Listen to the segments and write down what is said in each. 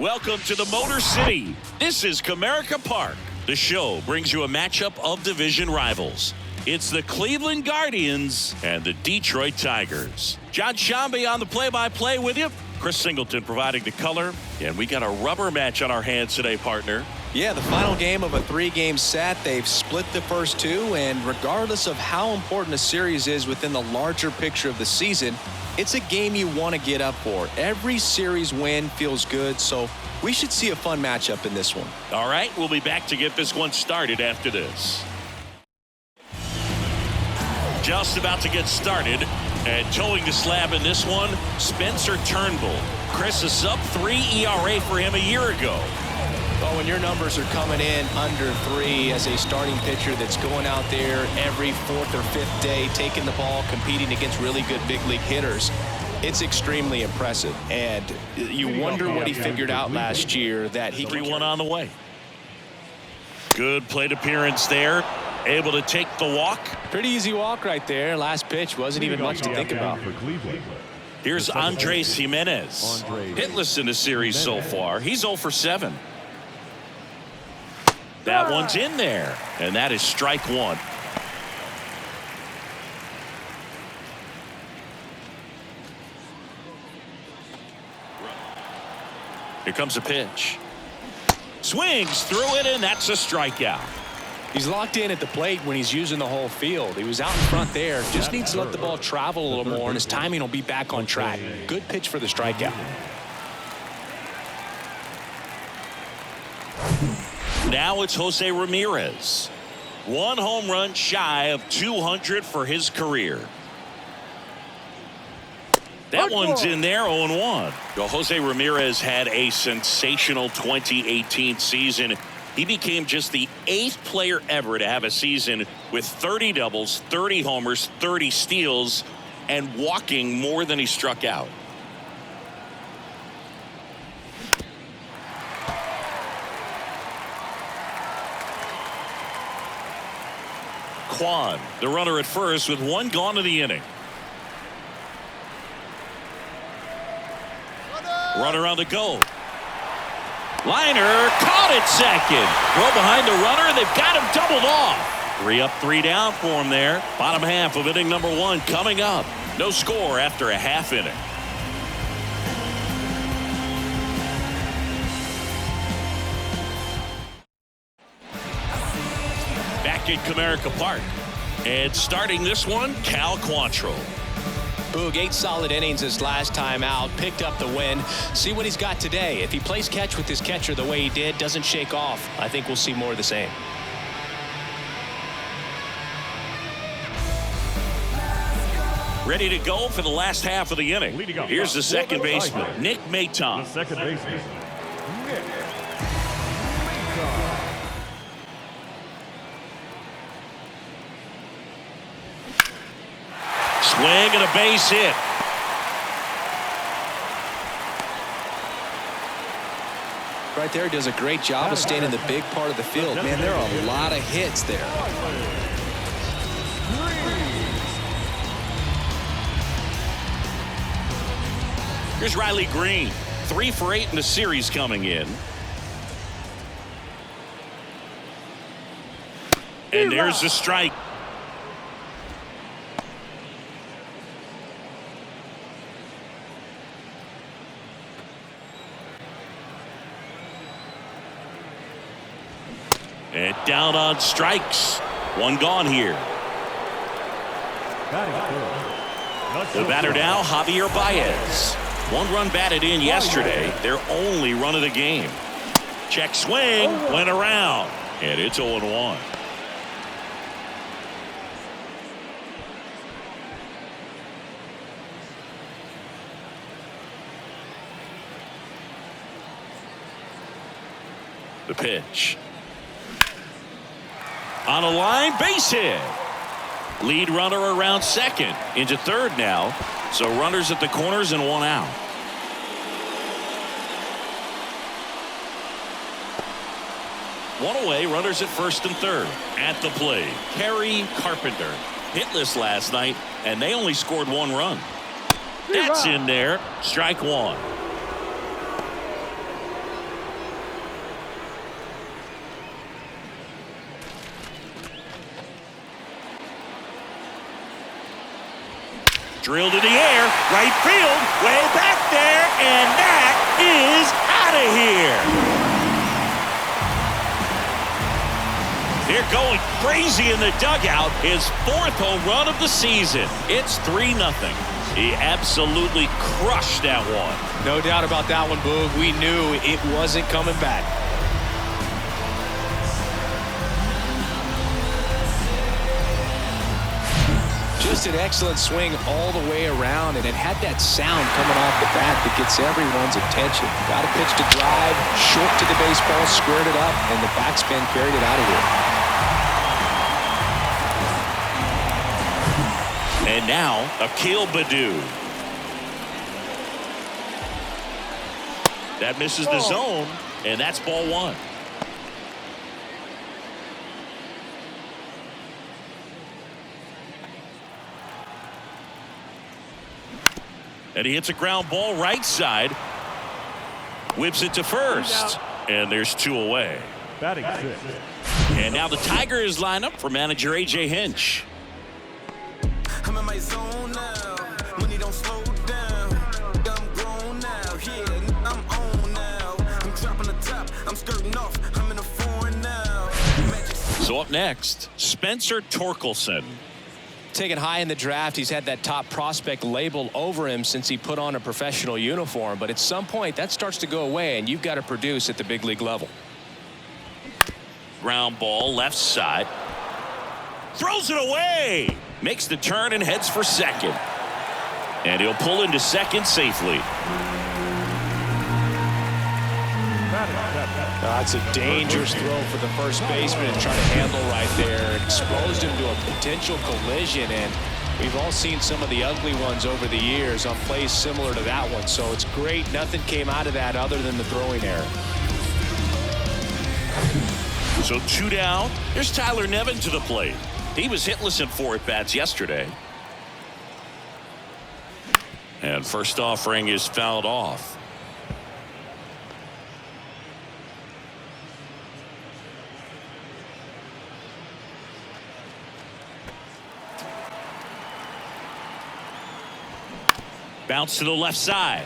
Welcome to the Motor City. This is Comerica Park. The show brings you a matchup of division rivals. It's the Cleveland Guardians and the Detroit Tigers. John Shambi on the play-by-play with you. Chris Singleton providing the color. And we got a rubber match on our hands today, partner. Yeah, the final game of a three-game set. They've split the first two, and regardless of how important a series is within the larger picture of the season, it's a game you want to get up for. Every series win feels good, so we should see a fun matchup in this one. All right, we'll be back to get this one started after this. Just about to get started, and towing the slab in this one, Spencer Turnbull. Chris, a sub-3 ERA for him a year ago. Well, when your numbers are coming in under 3 as a starting pitcher that's going out there every fourth or fifth day, taking the ball, competing against really good big league hitters, it's extremely impressive. And you wonder what he figured out last year that he 3-1 on the way. Good plate appearance there. Able to take the walk. Pretty easy walk right there. Last pitch wasn't even much to think about. Here's Andres Jimenez. Hitless in the series so far. He's 0 for 7. That one's in there, and that is strike one. Here comes a pitch. Swings through it, and that's a strikeout. He's locked in at the plate when he's using the whole field. He was out in front there. Just needs to let the ball travel a little more, and his timing will be back on track. Good pitch for the strikeout. Now it's Jose Ramirez. 1 home run shy of 200 for his career. That one's in there, 0-1. Well, Jose Ramirez had a sensational 2018 season. He became just the 8th player ever to have a season with 30 doubles, 30 homers, 30 steals, and walking more than he struck out. Quan, the runner at first with 1 gone to the inning. Runner on the go. Liner caught at second. Throw behind the runner, and they've got him doubled off. 3 up, 3 down for him there. Bottom half of inning number 1 coming up. No score after a half inning. Back at Comerica Park. And starting this one, Cal Quantrill. Boog, 8 solid innings his last time out, picked up the win. See what he's got today. If he plays catch with his catcher the way he did, doesn't shake off, I think we'll see more of the same. Ready to go for the last half of the inning. Here's the second baseman, Nick Maton. Swing and a base hit. Right there, does a great job of staying in the big part of the field. Man, there are a lot of hits there. Here's Riley Green. 3 for 8 in the series coming in. And there's the strike. And down on strikes. 1 gone here. The batter now, Javier Baez. 1 run batted in yesterday. Their only run of the game. Check swing, went around. And it's 0-1. The pitch. On a line, base hit. Lead runner around second. Into third now. So runners at the corners and 1 out. One away, runners at first and third. At the plate, Kerry Carpenter. Hitless last night, and they only scored 1 run. That's in there. Strike 1. Drilled in the air, right field, way back there, and that is out of here. They're going crazy in the dugout. His 4th home run of the season. It's 3-0. He absolutely crushed that one. No doubt about that one, Boog. We knew it wasn't coming back. Just an excellent swing all the way around, and it had that sound coming off the bat that gets everyone's attention. Got a pitch to drive, short to the baseball, squared it up, and the backspin carried it out of here. And now, Akil Baddoo. That misses the zone, and that's ball 1. And he hits a ground ball right side. Whips it to first. And there's 2 away. Batting 6. And now the Tigers line up for manager A.J. Hinch. I'm in my zone now. Money don't slow down. I'm grown now. Yeah, I'm on now. I'm dropping the top. I'm skirting off. I'm in a foreign now. So up next, Spencer Torkelson. Taken high in the draft, he's had that top prospect label over him since he put on a professional uniform. But at some point, that starts to go away, and you've got to produce at the big league level. Ground ball left side. Throws it away. Makes the turn and heads for second. And he'll pull into second safely. That's a dangerous throw for the first baseman to try to handle right there. Exposed him to a potential collision, and we've all seen some of the ugly ones over the years on plays similar to that one. So it's great nothing came out of that other than the throwing error. So 2 down. Here's Tyler Nevin to the plate. He was hitless in 4 at-bats yesterday. And first offering is fouled off. Bounce to the left side.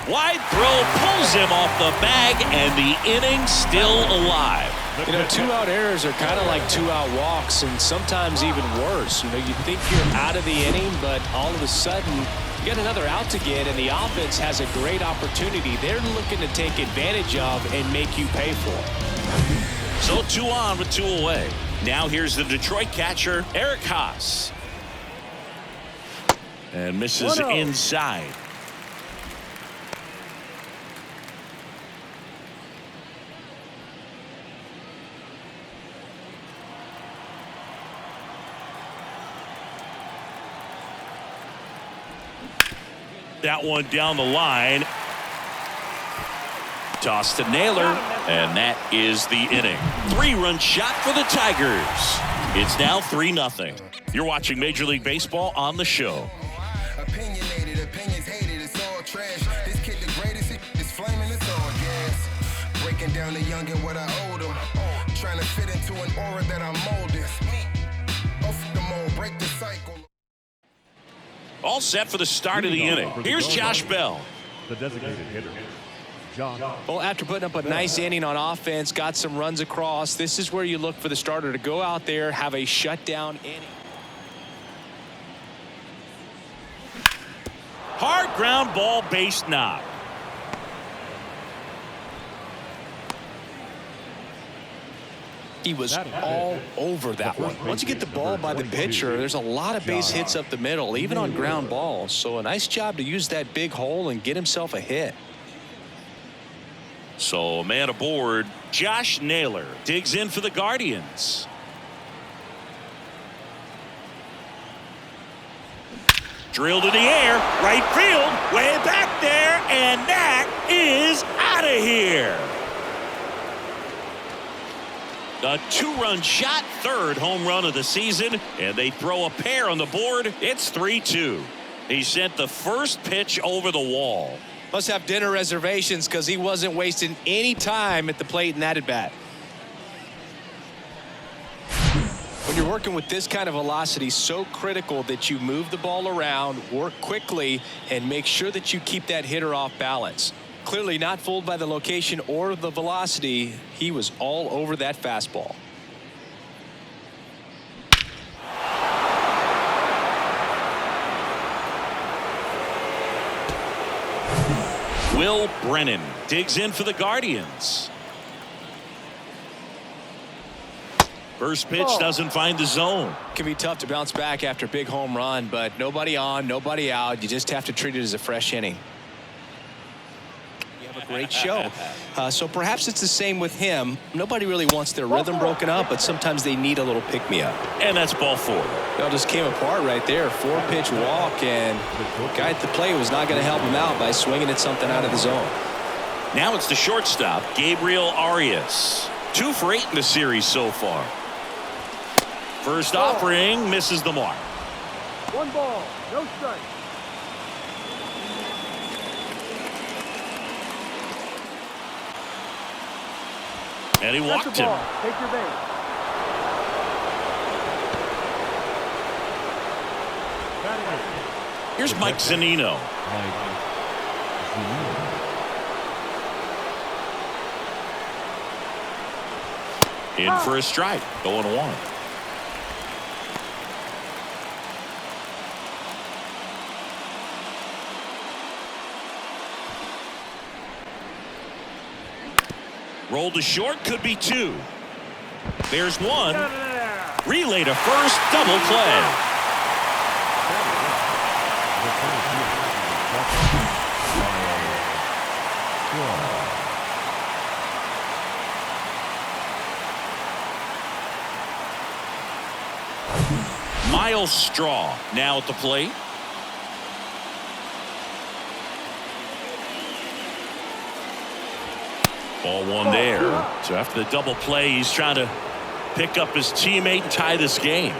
Wide throw pulls him off the bag, and the inning still alive. You know, 2-out errors are kind of like 2-out walks, and sometimes even worse. You know, you think you're out of the inning, but all of a sudden you got another out to get, and the offense has a great opportunity they're looking to take advantage of and make you pay for. So 2 on with 2 away. Now here's the Detroit catcher, Eric Haas. And misses inside. That one down the line. Toss to Naylor, and that is the inning. 3-run shot for the Tigers. It's now 3-0. You're watching Major League Baseball on the show. Opinionated, opinions hated, it's all trash. This kid the greatest, it's flaming, it's all gas. Breaking down the young and what I owed him. Trying to fit into an aura that I'm molding. Off the mold, break the cycle. All set for the start of the inning. Here's Josh Bell. The designated hitter, John. Well, after putting up a nice inning on offense, got some runs across, this is where you look for the starter to go out there, have a shutdown inning. Hard ground ball, base knock. He was all over that one. Once you get the ball by the pitcher, there's a lot of base hits up the middle, even on ground balls. So a nice job to use that big hole and get himself a hit. So a man aboard, Josh Naylor digs in for the Guardians. Drilled in the air, right field, way back there, and that is out of here. A 2-run shot, 3rd home run of the season, and they throw a pair on the board. It's 3-2. He sent the first pitch over the wall. Must have dinner reservations because he wasn't wasting any time at the plate in that at bat. When you're working with this kind of velocity, so critical that you move the ball around, work quickly, and make sure that you keep that hitter off balance. Clearly not fooled by the location or the velocity. He was all over that fastball. Will Brennan digs in for the Guardians. First pitch doesn't find the zone. Can be tough to bounce back after a big home run, but nobody on, nobody out. You just have to treat it as a fresh inning. You have a great show. So perhaps it's the same with him. Nobody really wants their rhythm broken up, but sometimes they need a little pick-me-up. And that's ball 4. It all just came apart right there. 4-pitch walk, and the guy at the plate was not going to help him out by swinging at something out of the zone. Now it's the shortstop, Gabriel Arias. 2 for 8 in the series so far. First offering misses the mark. 1 ball, no strike. And he walked him. Take your base. Here's Mike Zunino. In for a strike, 0-1. Roll to short, could be 2. There's 1. Relay to first, double play. Miles Straw now at the plate. Ball 1 there. So after the double play, he's trying to pick up his teammate and tie this game.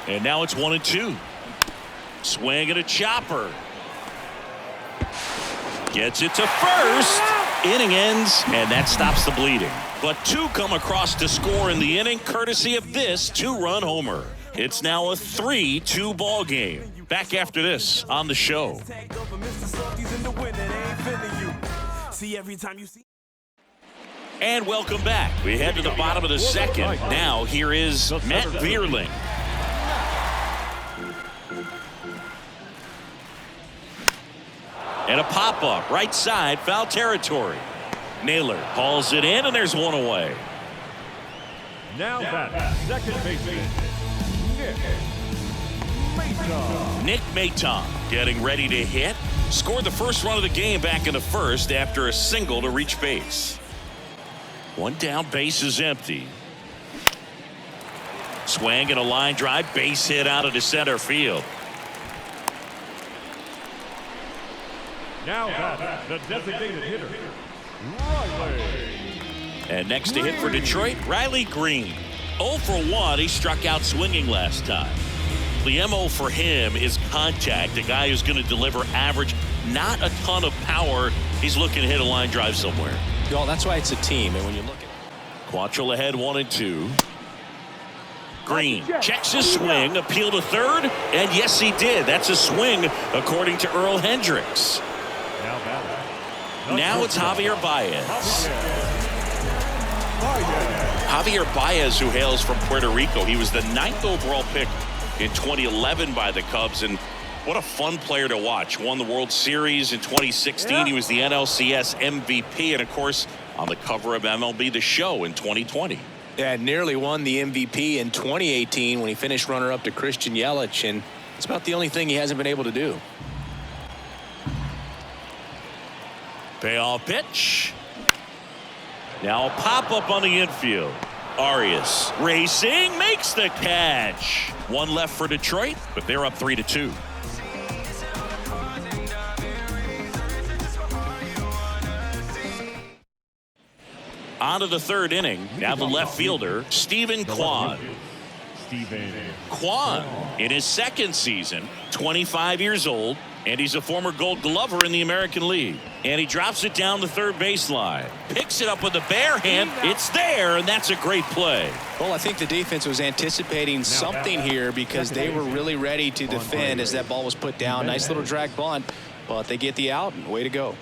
And now it's 1-2. Swing and a chopper. Gets it to first. Inning ends, and that stops the bleeding. But 2 come across to score in the inning, courtesy of this 2-run homer. It's now a 3-2 ball game. Back after this on the show. And welcome back. We head to the bottom of the second. Now here is Matt Vierling. And a pop-up, right side, foul territory. Naylor hauls it in, and there's 1 away. Now that second baseman, Nick Maton getting ready to hit. Scored the first run of the game back in the first after a single to reach base. 1 down, base is empty. Swing and a line drive, base hit out of the center field. Now that the designated hitter, Riley. And next to hit for Detroit, Riley Green. 0 for 1, he struck out swinging last time. The MO for him is contact, a guy who's going to deliver average, not a ton of power. He's looking to hit a line drive somewhere. Well, that's why it's a team, and when you look at Quantrill ahead 1-2. Green checks his swing, appeal to third, and yes, he did. That's a swing, according to Earl Hendricks. Now it's Javier Baez. Javier Baez, who hails from Puerto Rico. He was the 9th overall pick in 2011 by the Cubs, and what a fun player to watch. Won the World Series in 2016. He was the NLCS MVP, and of course on the cover of MLB The Show in 2020. Yeah, nearly won the MVP in 2018 when he finished runner-up to Christian Yelich, and it's about the only thing he hasn't been able to do. Payoff pitch. Now a pop-up on the infield. Arias racing, makes the catch. 1 left for Detroit, but they're up 3-2. On to the 3rd inning. Now the left fielder, Stephen Kwan. Kwan, in his 2nd season, 25 years old, And he's a former Gold Glover in the American League. And he drops it down the third baseline. Picks it up with the bare hand. It's there, and that's a great play. Well, I think the defense was anticipating something here because they were really ready to defend as that ball was put down. Nice little drag bunt, but they get the out, and way to go.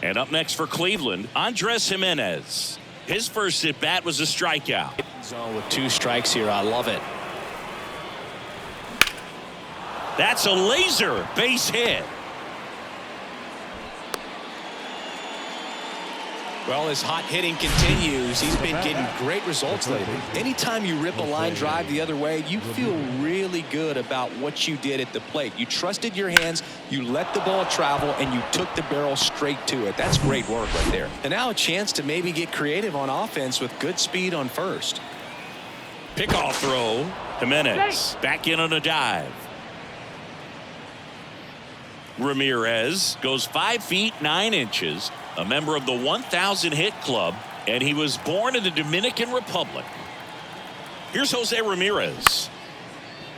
And up next for Cleveland, Andres Jimenez. His first at-bat was a strikeout. Zone with 2 strikes here. I love it. That's a laser base hit. Well, his hot hitting continues. He's been getting great results lately. Anytime you rip a line drive the other way, you feel really good about what you did at the plate. You trusted your hands, you let the ball travel, and you took the barrel straight to it. That's great work right there. And now a chance to maybe get creative on offense with good speed on first. Pickoff throw. Jimenez back in on a dive. Ramirez goes 5 feet 9 inches, a member of the 1,000 hit club, and he was born in the Dominican Republic. Here's Jose Ramirez.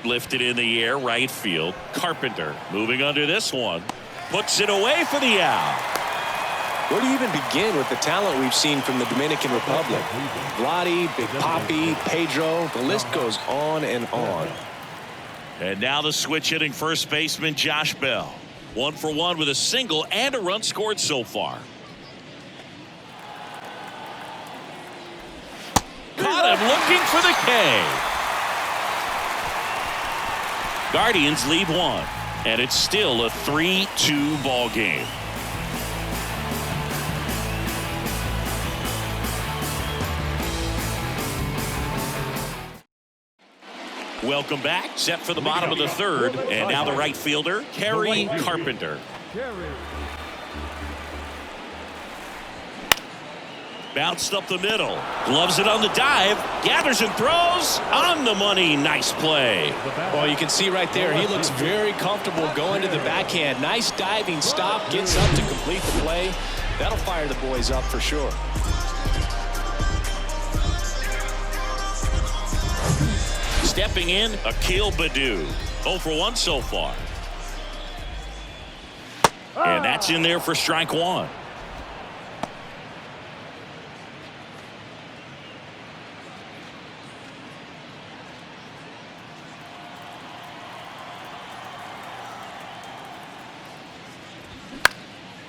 Lifted in the air, right field. Carpenter moving under this one. Puts it away for the out. Where do you even begin with the talent we've seen from the Dominican Republic? Vladi, Big Papi, Pedro, the list goes on and on. And now the switch hitting first baseman Josh Bell. 1 for 1 with a single and a run scored so far. Caught him looking for the K. Guardians lead 1, and it's still a 3-2 ball game. Welcome back. Set for the bottom of the third, and now the right fielder, Kerry Carpenter. Bounced up the middle. Gloves it on the dive. Gathers and throws. On the money. Nice play. Well, you can see right there, he looks very comfortable going to the backhand. Nice diving stop. Gets up to complete the play. That'll fire the boys up for sure. Stepping in, Akil Baddoo. 0 for 1 so far. And that's in there for strike 1.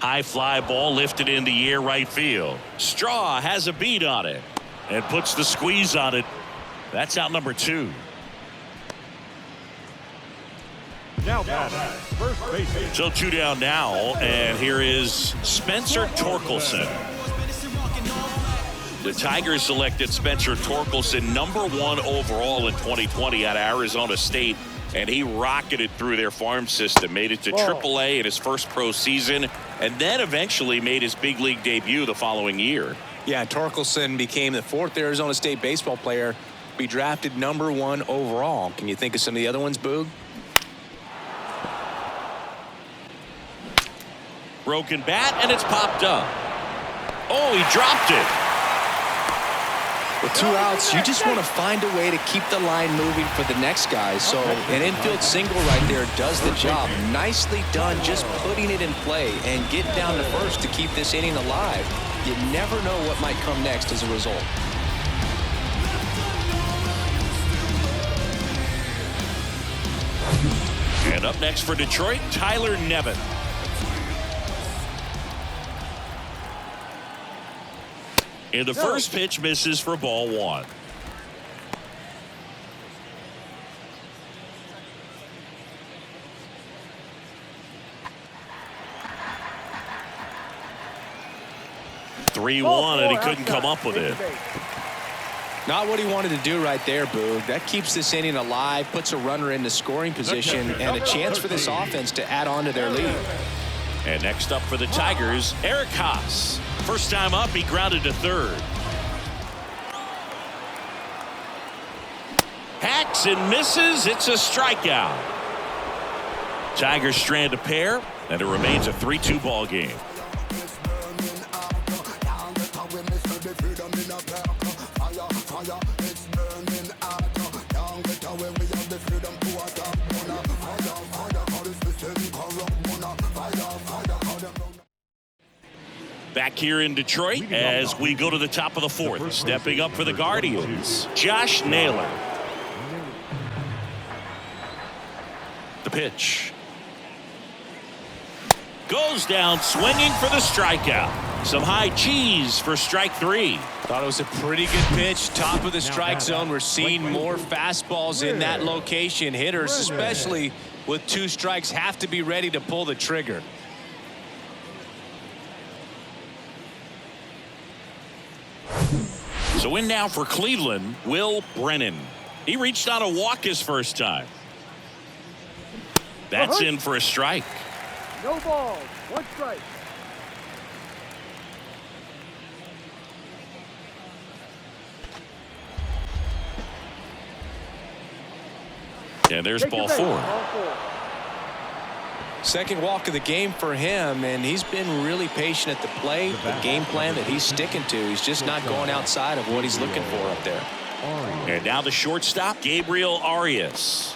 High fly ball lifted in the air right field. Straw has a beat on it and puts the squeeze on it. That's out number 2. Now first baseman. So 2 down now, and here is Spencer Torkelson. The Tigers selected Spencer Torkelson #1 overall in 2020 out of Arizona State, and he rocketed through their farm system, made it to AAA in his first pro season, and then eventually made his big league debut the following year. Yeah, Torkelson became the 4th Arizona State baseball player to be drafted #1 overall. Can you think of some of the other ones, Boog? Broken bat, and it's popped up. Oh, he dropped it. With 2 outs, you just want to find a way to keep the line moving for the next guy. So an infield single right there does the job. Nicely done, just putting it in play and get down to first to keep this inning alive. You never know what might come next as a result. And up next for Detroit, Tyler Nevin. And the first pitch misses for ball 1. (3-1) and he couldn't come up with it. Not what he wanted to do right there, Boog. That keeps this inning alive, puts a runner in the scoring position, and a chance for this offense to add on to their lead. And next up for the Tigers, Eric Haas. First time up, he grounded to third. Hacks and misses. It's a strikeout. Tigers strand a pair, and it remains a 3-2 ball game. Back here in Detroit as we go to the top of the fourth. Stepping up for the Guardians, Josh Naylor. The pitch. Goes down swinging for the strikeout. Some high cheese for strike three. Thought it was a pretty good pitch. Top of the strike zone. We're seeing more fastballs in that location. Hitters, especially with 2 strikes, have to be ready to pull the trigger. So in now for Cleveland, Will Brennan. He reached on a walk his first time. That's in for a strike. No ball. 1 strike. And there's ball 4. Second walk of the game for him, and he's been really patient at the plate. The game plan that he's sticking to, he's just not going outside of what he's looking for up there. And now the shortstop, Gabriel Arias.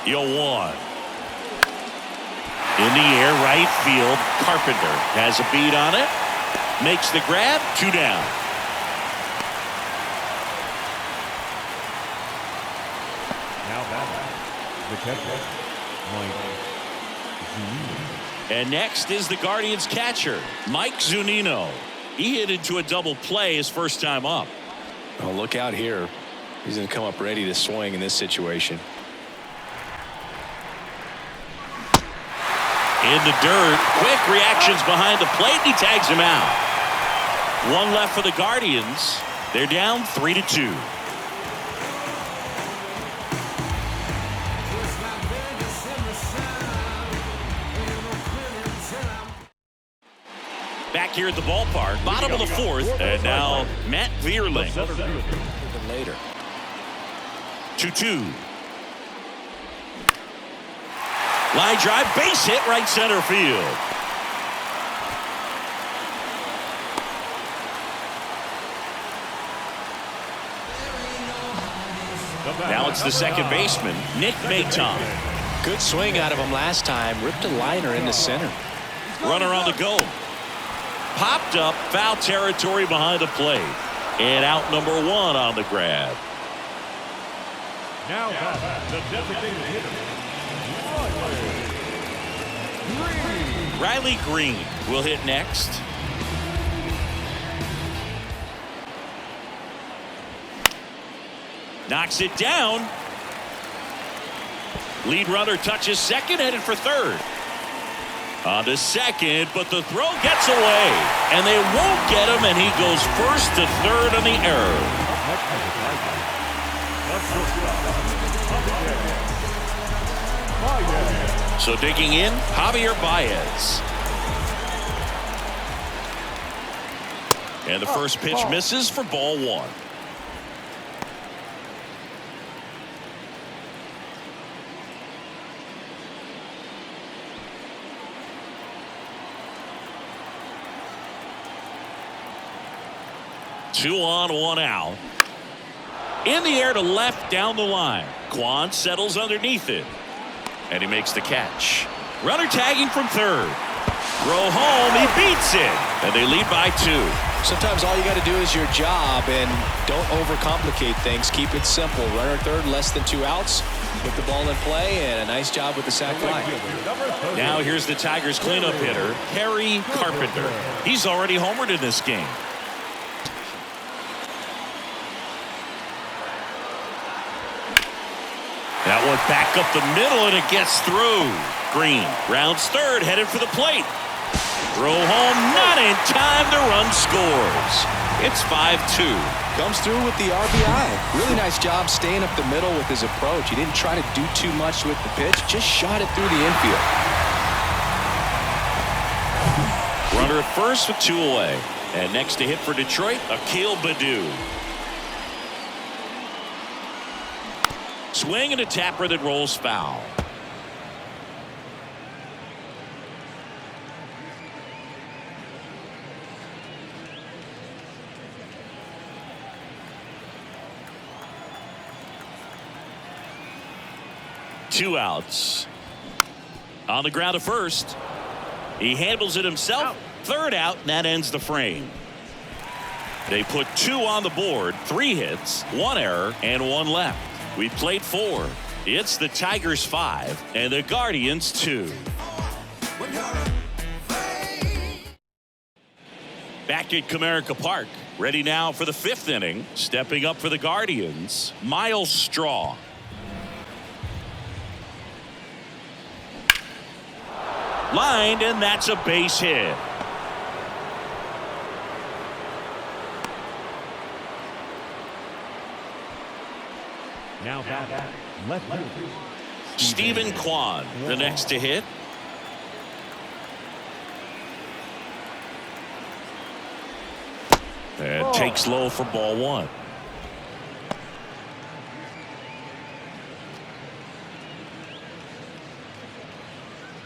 0-1. In the air, right field. Carpenter has a beat on it. Makes the grab. 2 down. Now batting, the catcher, Mike Zunino. And next is the Guardians catcher, Mike Zunino. He hit into a double play his first time up. Oh, look out here. He's going to come up ready to swing in this situation. In the dirt, quick reactions behind the plate, and he tags him out. 1 left for the Guardians. They're down 3-2. Back here at the ballpark, bottom of the fourth, and now Matt Vierling. Later. 2-2. Line drive, base hit, right center field. Now it's the second baseman, Nick Maton. Good swing out of him last time. Ripped a liner into center. Runner on the go. Popped up, foul territory behind the plate. And out number 1 on the grab. Now batting, the designated hitter, Riley Green will hit next. Knocks it down. Lead runner touches second, headed for third. On to second, but the throw gets away. And they won't get him, and he goes first to third on the error. So digging in, Javier Baez. And the first pitch misses for ball 1. Two on, 1 out. In the air to left down the line. Quan settles underneath it. And he makes the catch. Runner tagging from third. Throw home, he beats it. And they lead by 2. Sometimes all you got to do is your job and don't overcomplicate things. Keep it simple. Runner third, less than 2 outs. Put the ball in play, and a nice job with the sac fly. Now here's the Tigers cleanup hitter, Harry Carpenter. He's already homered in this game. That one back up the middle, and it gets through. Green rounds third, headed for the plate. Throw home, not in time. The run scores. It's 5-2. Comes through with the RBI. Really nice job staying up the middle with his approach. He didn't try to do too much with the pitch, just shot it through the infield. Runner at first with 2 away. And next to hit for Detroit, Akil Baddoo. Swing and a tapper that rolls foul. Two outs. On the ground at first. He handles it himself Third out, and that ends the frame. They put 2 on the board, 3 hits, 1 error, and 1 left. We played 4. It's the Tigers 5 and the Guardians 2. Back at Comerica Park, ready now for the 5th inning. Stepping up for the Guardians, Miles Straw. Lined, and that's a base hit. Now back, left field. Stephen Kwan, the next to hit. And takes low for ball 1.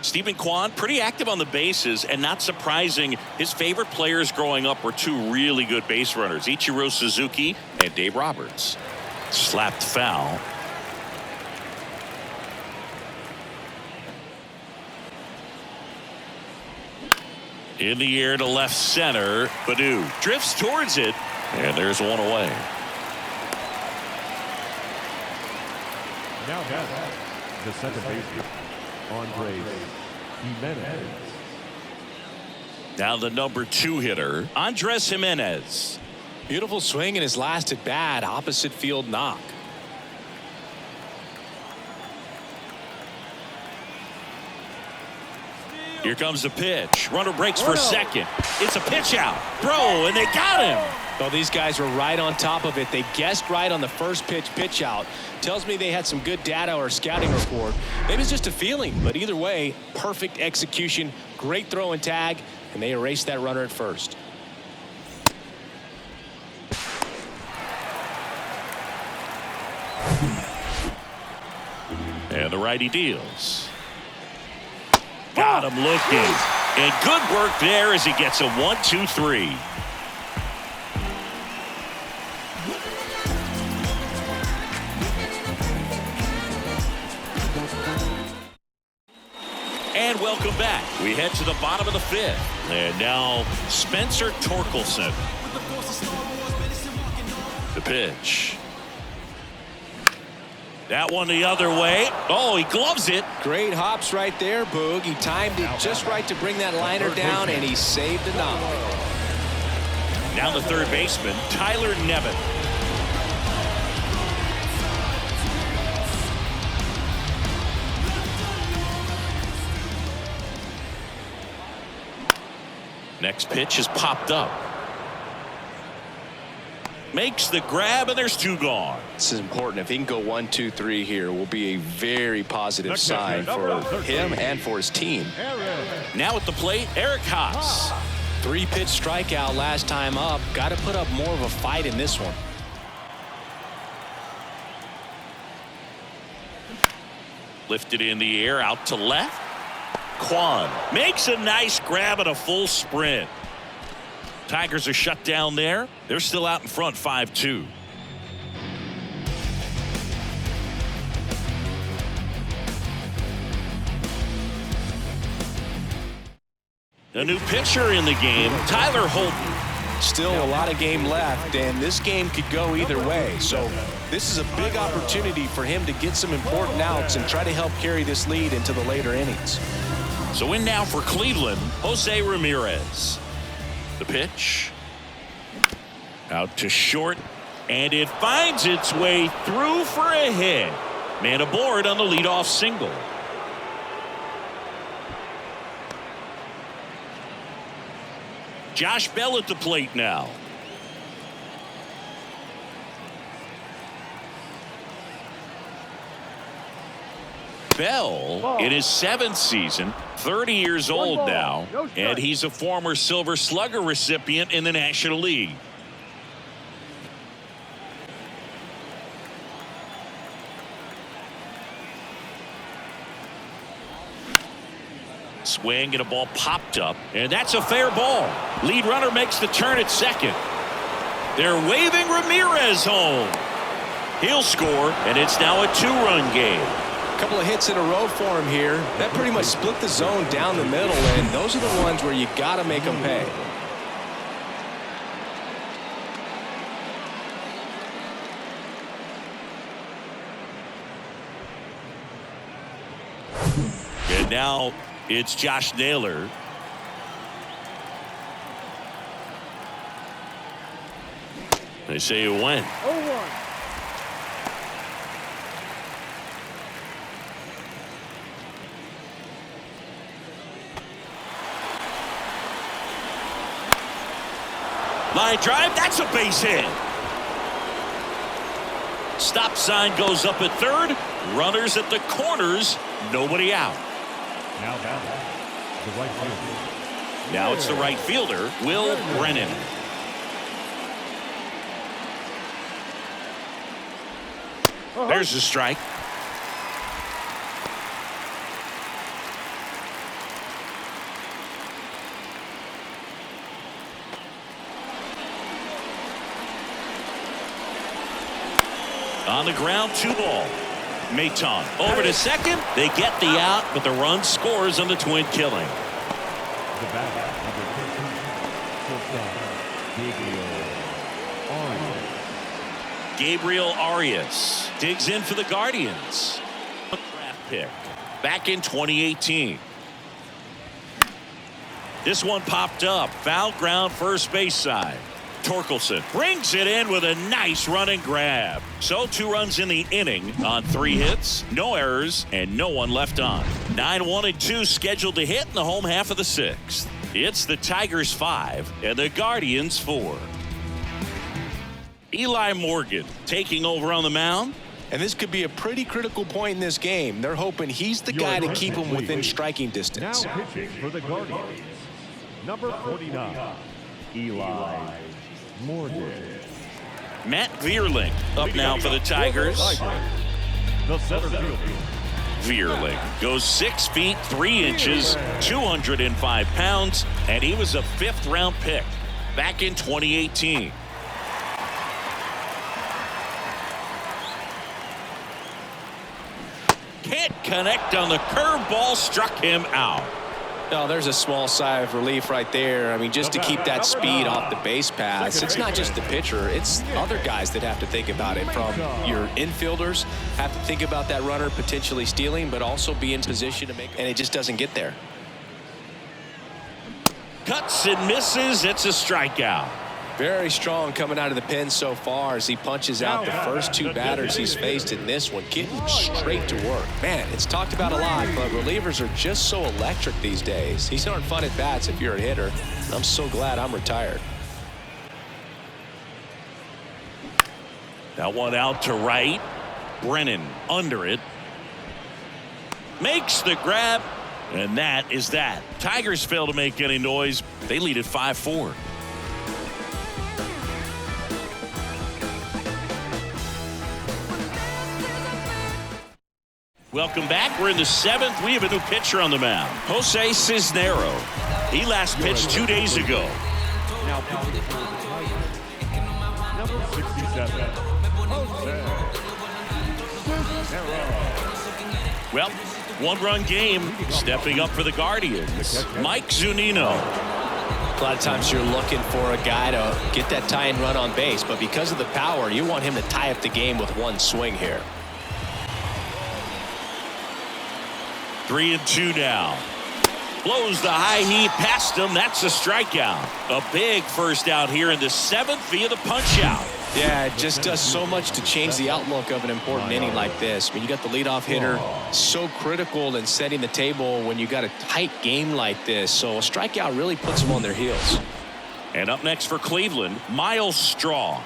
Stephen Kwan pretty active on the bases, and not surprising, his favorite players growing up were 2 really good base runners, Ichiro Suzuki and Dave Roberts. Slapped foul. In the air to left center. Baddoo drifts towards it, and there's 1 away. Now back, the second baseman, Andres Jimenez. Now the number 2 hitter, Andres Jimenez. Beautiful swing in his last at bat. Opposite field knock. Here comes the pitch. Runner breaks for second. It's a pitch out. Bro, and they got him. Well, these guys were right on top of it. They guessed right on the first pitch out. Tells me they had some good data or scouting report. Maybe it's just a feeling, but either way, perfect execution, great throw and tag, and they erased that runner at first. And the righty deals. Got him looking. And good work there as he gets a 1-2-3. And welcome back. We head to the bottom of the 5th. And now Spencer Torkelson. The pitch. That one the other way. Oh, he gloves it. Great hops right there, Boog. He timed it just right to bring that liner down, and he saved the knock. Now the third baseman, Tyler Nevin. Next pitch is popped up. Makes the grab, and there's 2 gone. This is important. If he can go 1-2-3 here, will be a very positive sign for him and for his team. Now at the plate, Eric Haas. 3-pitch strikeout last time up. Got to put up more of a fight in this one. Lifted in the air out to left. Kwan makes a nice grab and a full sprint. Tigers are shut down there. They're still out in front 5-2. A new pitcher in the game, Tyler Holton. Still a lot of game left, and this game could go either way. So this is a big opportunity for him to get some important outs and try to help carry this lead into the later innings. So in now for Cleveland, Jose Ramirez. The pitch. Out to short, and it finds its way through for a hit. Man aboard on the leadoff single. Josh Bell at the plate now. Bell in his 7th season, 30 years old now, and he's a former Silver Slugger recipient in the National League. Swing and a ball popped up, and that's a fair ball. Lead runner makes the turn at second. They're waving Ramirez home. He'll score, and it's now a 2-run game. A couple of hits in a row for him here. That pretty much split the zone down the middle, and those are the ones where you got to make them pay. And now it's Josh Naylor. They say it went. 0-1. Line drive, that's a base hit. Stop sign goes up at third. Runners at the corners. Nobody out. Now back. The right fielder. Now it's the right fielder, Will Brennan. There's a strike. On the ground, 2-ball. Maton over to second. They get the out, but the run scores on the twin killing. The batter, number 13, Gabriel Arias digs in for the Guardians. Draft pick back in 2018. This one popped up. Foul ground first base side. Torkelson brings it in with a nice run and grab. So 2 runs in the inning on 3 hits, no errors, and no one left on. 9-1 and 2 scheduled to hit in the home half of the 6th. It's the Tigers 5 and the Guardians 4. Eli Morgan taking over on the mound. And this could be a pretty critical point in this game. They're hoping he's the guy to keep them within striking distance. now pitching for the Guardians, number 49, Eli Morgan. Matt Vierling up now for the Tigers. The center fielder. Vierling goes 6 feet 3 inches, 205 pounds, and he was a 5th-round pick back in 2018. Can't connect on the curveball, struck him out. Oh, there's a small sigh of relief right there. I mean, just to keep that speed off the base paths. It's not just the pitcher. It's other guys that have to think about it. From your infielders have to think about that runner potentially stealing, but also be in position to make it. And it just doesn't get there. Cuts and misses. It's a strikeout. Very strong coming out of the pen so far as he punches out the first 2 batters he's faced in this one, getting straight to work. Man, it's talked about a lot, but relievers are just so electric these days. These aren't fun at bats if you're a hitter. I'm so glad I'm retired. That one out to right. Brennan under it. Makes the grab, and that is that. Tigers fail to make any noise. They lead at 5-4. Welcome back. We're in the 7th. We have a new pitcher on the mound. Jose Cisnero. He last pitched 2 days ago. Now pitching for the Tigers, number 67, Jose Cisnero. Well, 1-run game. Stepping up for the Guardians, Mike Zunino. A lot of times you're looking for a guy to get that tying run on base, but because of the power, you want him to tie up the game with one swing here. 3-2 now. Blows the high heat past him. That's a strikeout. A big first out here in the 7th via the punch out. Yeah, it just does so much to change the outlook of an important inning like this. I mean, you got the leadoff hitter, so critical in setting the table when you got a tight game like this. So a strikeout really puts them on their heels. And up next for Cleveland, Miles Straw.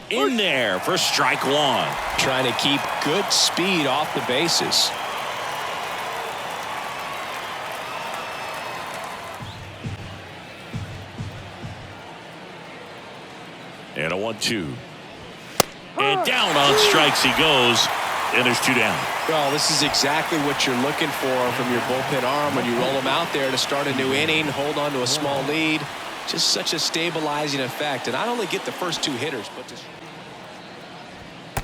In there for strike 1. Trying to keep good speed off the bases. And a 1-2. And down on strikes he goes. And there's 2 down. Well, this is exactly what you're looking for from your bullpen arm when you roll them out there to start a new inning, hold on to a small lead. Just such a stabilizing effect. And not only get the first 2 hitters, but just...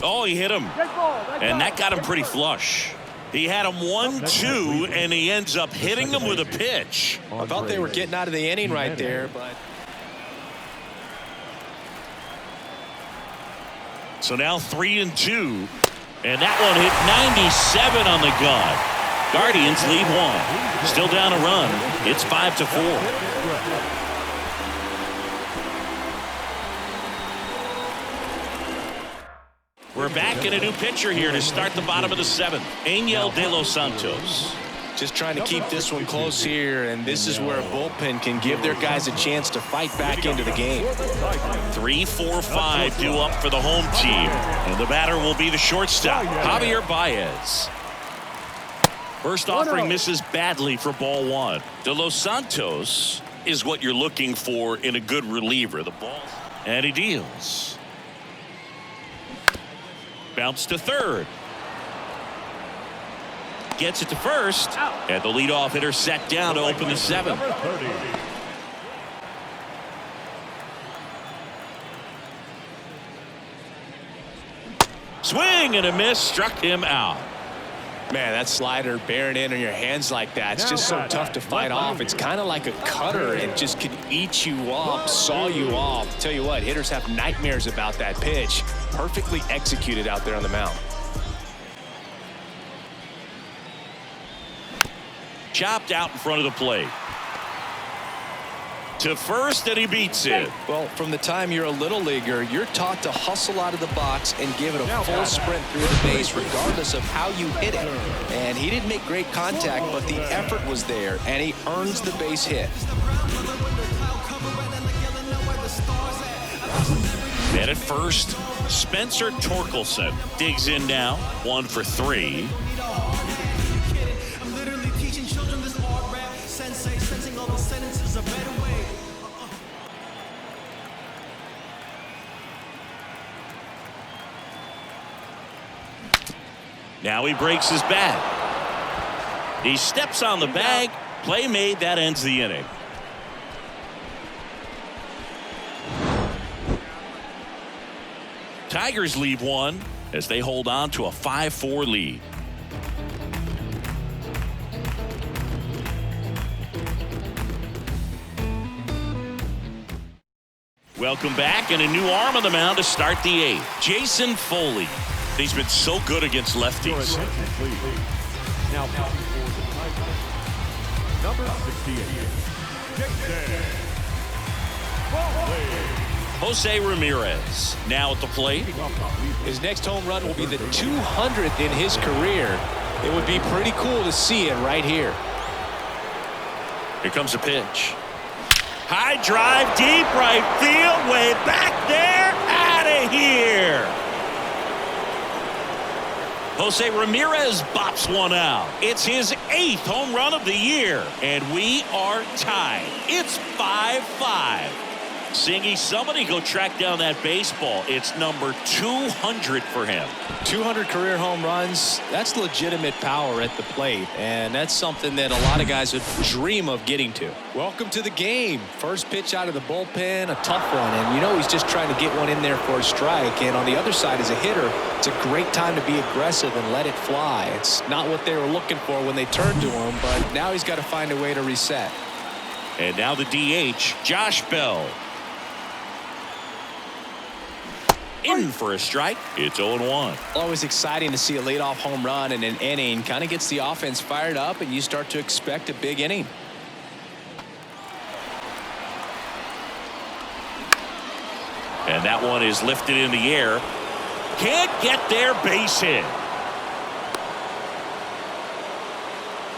Oh, he hit him. And that got him pretty flush. He had him 1-2, and he ends up hitting him with a pitch. I thought they were getting out of the inning right there, but... So now 3-2. And that one hit 97 on the gun. Guardians lead 1. Still down a run. It's 5-4. We're back in a new pitcher here to start the bottom of the 7th. Angel De Los Santos. Just trying to keep this one close here, and this is where a bullpen can give their guys a chance to fight back into the game. 3, 4, 5 due up for the home team. And the batter will be the shortstop, Javier Baez. First offering misses badly for ball 1. De Los Santos is what you're looking for in a good reliever. The ball, and he deals. Bounce to third. Gets it to first. And the leadoff hitter set down to open the 7th. Swing and a miss, struck him out. Man, that slider bearing in on your hands like that, it's just so tough to fight off. It's kind of like a cutter. It just can eat you up, saw you off. Tell you what, hitters have nightmares about that pitch. Perfectly executed out there on the mound. Chopped out in front of the plate. To first, and he beats it. Well, from the time you're a little leaguer, you're taught to hustle out of the box and give it a full sprint through the base regardless of how you hit it. And he didn't make great contact, but the effort was there, and he earns the base hit. And at first, Spencer Torkelson digs in now. 1 for 3. Now he breaks his bat. He steps on the bag. Play made. That ends the inning. Tigers leave 1 as they hold on to a 5-4 lead. Welcome back, and a new arm on the mound to start the 8th. Jason Foley. He's been so good against lefties. Now for the Tigers, number 68, Jason Foley. Jose Ramirez now at the plate. His next home run will be the 200th in his career. It would be pretty cool to see it right here. Here comes a pitch. High drive, deep right field, way back there, out of here. Jose Ramirez bops one out. It's his 8th home run of the year, and we are tied. It's 5-5. Singy, somebody go track down that baseball. It's number 200 for him. 200 career home runs. That's legitimate power at the plate, and that's something that a lot of guys would dream of getting to. Welcome to the game. First pitch out of the bullpen, a tough one, and you know he's just trying to get one in there for a strike. And on the other side, as a hitter, it's a great time to be aggressive and let it fly. It's not what they were looking for when they turned to him, but now he's got to find a way to reset. And now the DH, Josh Bell. In for a strike. It's 0-1. Always exciting to see a leadoff home run in an inning. Kind of gets the offense fired up, and you start to expect a big inning. And that one is lifted in the air. Can't get there, base hit.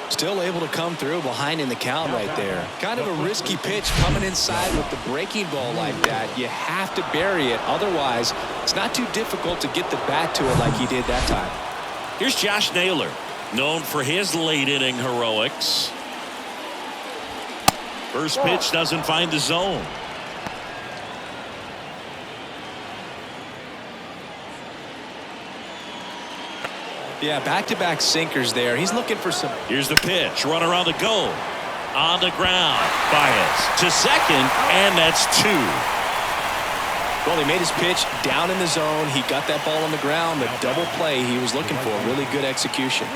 Still able to come through behind in the count right there. Kind of a risky pitch coming inside with the breaking ball like that. You have to bury it. Otherwise, it's not too difficult to get the bat to it like he did that time. Here's Josh Naylor, known for his late inning heroics. First pitch doesn't find the zone. Yeah, back-to-back sinkers there. He's looking for some. Here's the pitch. Runner on the go. on the ground. Baez to second, and that's 2. Well, he made his pitch down in the zone. He got that ball on the ground. The double play he was looking for. Really good execution.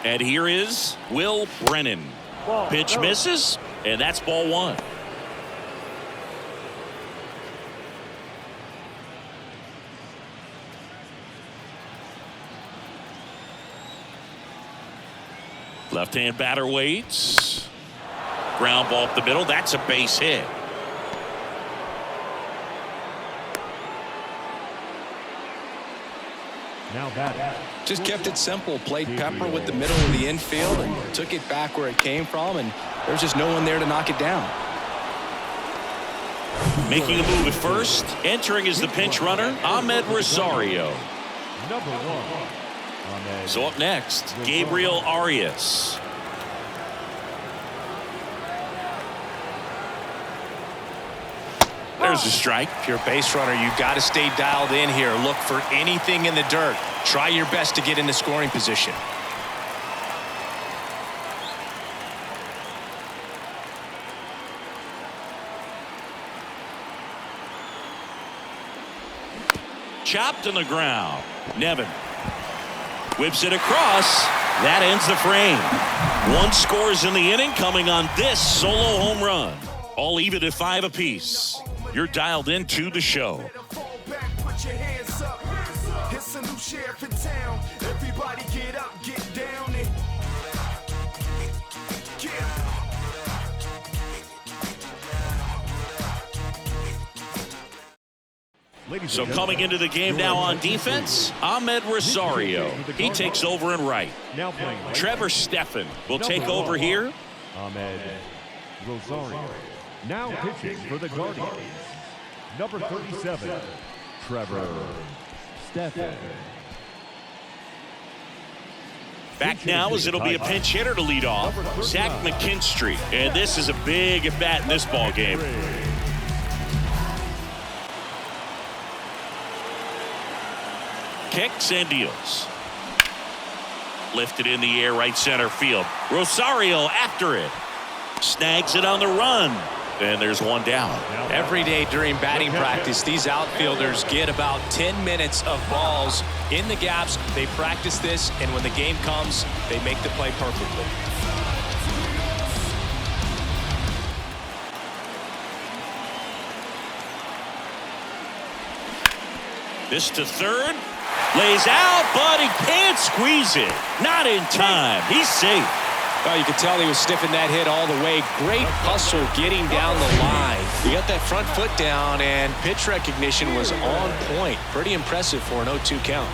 And here is Will Brennan. Pitch misses, and that's ball 1. Left-hand batter waits. Ground ball up the middle. That's a base hit. Now batting. Just kept it simple. Played pepper with the middle of the infield and took it back where it came from, and there's just no one there to knock it down. Making a move at first. Entering is the pinch runner, Ahmed Rosario. Number 1. So up next, Gabriel Arias. There's a strike. If you're a base runner, you've got to stay dialed in here. Look for anything in the dirt. Try your best to get into scoring position. Chopped on the ground. Nevin whips it across. That ends the frame. 1 scores in the inning, coming on this solo home run. All even at 5 apiece. You're dialed into the show. Put your hands up. It's a new sheriff in town. Everybody get up, get down and So coming into the game now on defense, Ahmed Rosario. He takes over in right. Trevor Stephan will take over here. Ahmed Rosario. Now pitching for the Guardians. Number 37, Trevor Stephan. Back now as it'll be a pinch hitter to lead off, Zach McKinstry. And this is a big at bat in this ball game. Kicks and deals. Lifted in the air, right center field. Rosario after it. Snags it on the run. And there's one down. Every day during batting practice, these outfielders get about 10 minutes of balls in the gaps. They practice this, and when the game comes, they make the play perfectly. This to third. Lays out, but he can't squeeze it. Not in time. He's safe. Well, you could tell he was sniffing that hit all the way. Great hustle getting down the line. He got that front foot down, and pitch recognition was on point. Pretty impressive for an 0-2 count.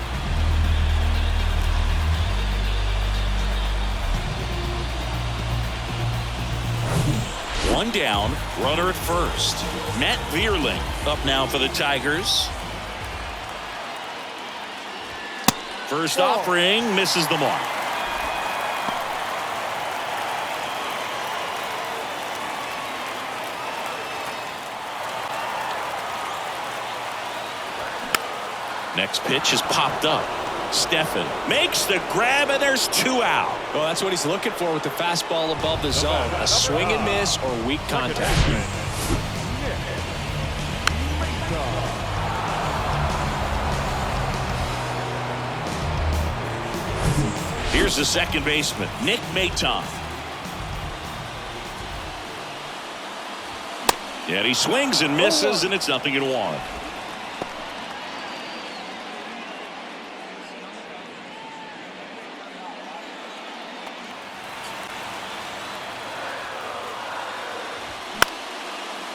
One down, runner at first. Matt Vierling up now for the Tigers. First offering misses the mark. Next pitch is popped up. Stephan makes the grab, and there's 2 out. Well, that's what he's looking for with the fastball above the zone. A swing and miss or weak contact. Here's the second baseman, Nick Maton. And he swings and misses, and it's 0-1.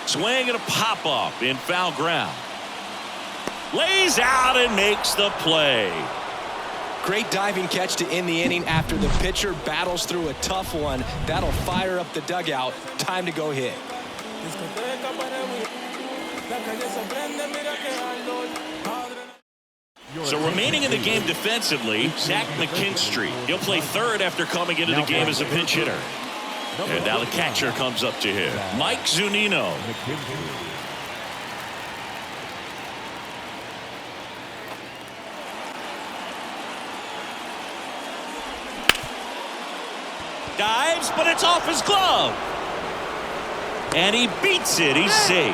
Swing and a pop-up in foul ground. Lays out and makes the play. Great diving catch to end the inning after the pitcher battles through a tough one. That'll fire up the dugout. Time to go hit. So remaining in the game defensively, Zach McKinstry. He'll play third after coming into the game as a pinch hitter. And now the catcher comes up to him. Mike Zunino. Dives, but it's off his glove. And he beats it. He's safe.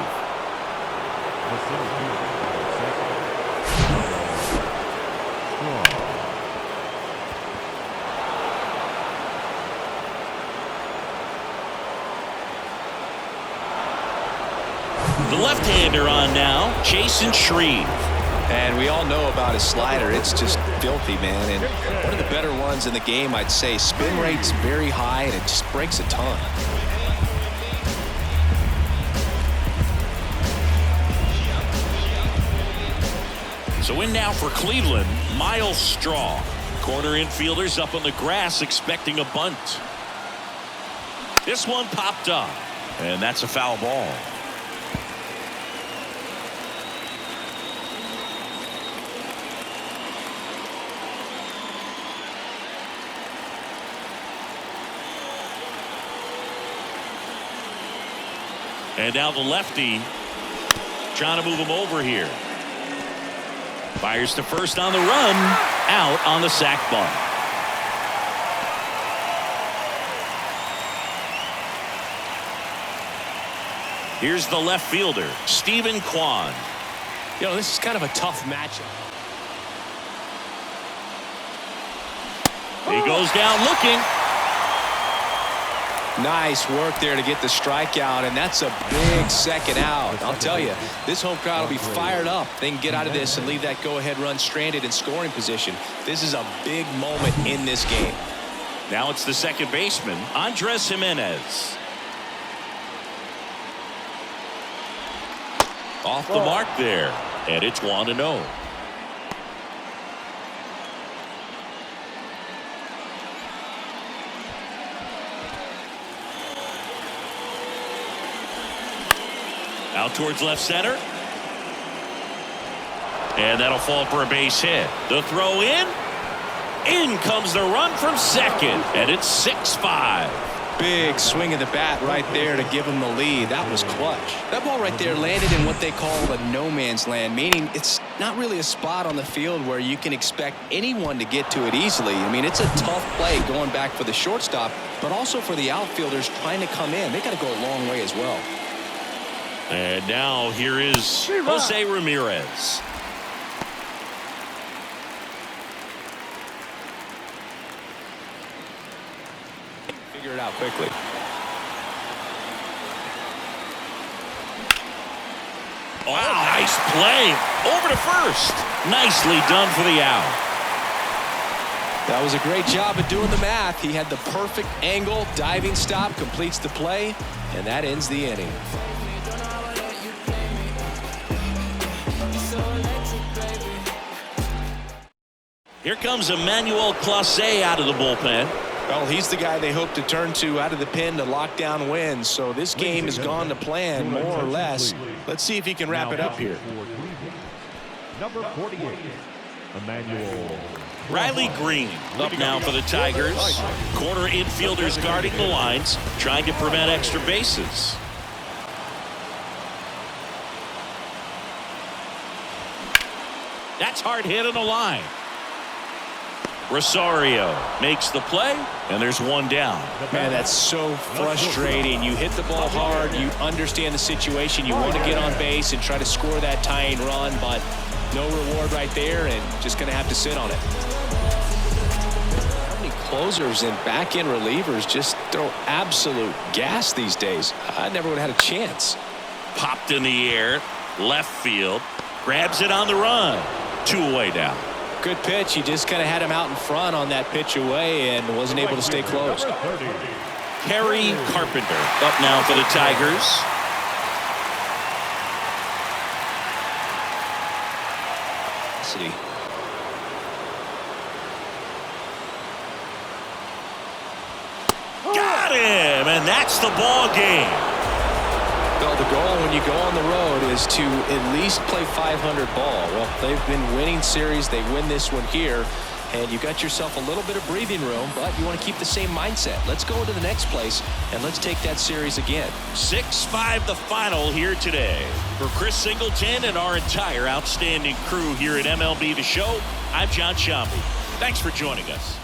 The left-hander on now, Jason Shreve. And we all know about his slider. It's just filthy, man. And one of the better ones in the game, I'd say. Spin rate's very high, and it just breaks a ton. So in now for Cleveland, Miles Straw. Corner infielders up on the grass expecting a bunt. This one popped up, and that's a foul ball. And now the lefty trying to move him over here. Fires to first on the run. Out on the sac bunt. Here's the left fielder, Stephen Kwan. You know, this is kind of a tough matchup. He goes down looking. Nice work there to get the strikeout, and that's a big second out. I'll tell you, this home crowd will be fired up. They can get out of this and leave that go-ahead run stranded in scoring position. This is a big moment in this game. Now it's the second baseman, Andres Jimenez. Off the mark there, and it's 1-0. Out towards left center. And that'll fall for a base hit. The throw in. In comes the run from second. And it's 6-5. Big swing of the bat right there to give him the lead. That was clutch. That ball right there landed in what they call a no man's land, meaning it's not really a spot on the field where you can expect anyone to get to it easily. I mean, it's a tough play going back for the shortstop, but also for the outfielders trying to come in. They got to go a long way as well. And now here is Jose Ramirez. Figure it out quickly. Oh, nice play. Over to first. Nicely done for the out. That was a great job of doing the math. He had the perfect angle. Diving stop completes the play, and that ends the inning. Here comes Emmanuel Clase out of the bullpen. Well, he's the guy they hope to turn to out of the pen to lock down wins. So this game has gone to plan, more or less. Let's see if he can wrap it up here. Number 48, Emmanuel. Riley Green up now for the Tigers. Corner infielders guarding the lines, trying to prevent extra bases. That's hard hit on the line. Rosario makes the play, and there's one down. Man, that's so frustrating. You hit the ball hard. You understand the situation. You want to get on base and try to score that tying run, but no reward right there, and just going to have to sit on it. How many closers and back-end relievers just throw absolute gas these days? I never would have had a chance. Popped in the air, left field, grabs it on the run. 2 away now. Good pitch. He just kind of had him out in front on that pitch away and wasn't able to stay close. Kerry Carpenter up now for the Tigers. Got him, and that's the ball game. Well, the goal when you go on the road is to at least play 500 ball. Well, they've been winning series. They win this one here. and you got yourself a little bit of breathing room, but you want to keep the same mindset. Let's go into the next place, and let's take that series again. 6-5 the final here today. For Chris Singleton and our entire outstanding crew here at MLB The Show, I'm John Shambi. Thanks for joining us.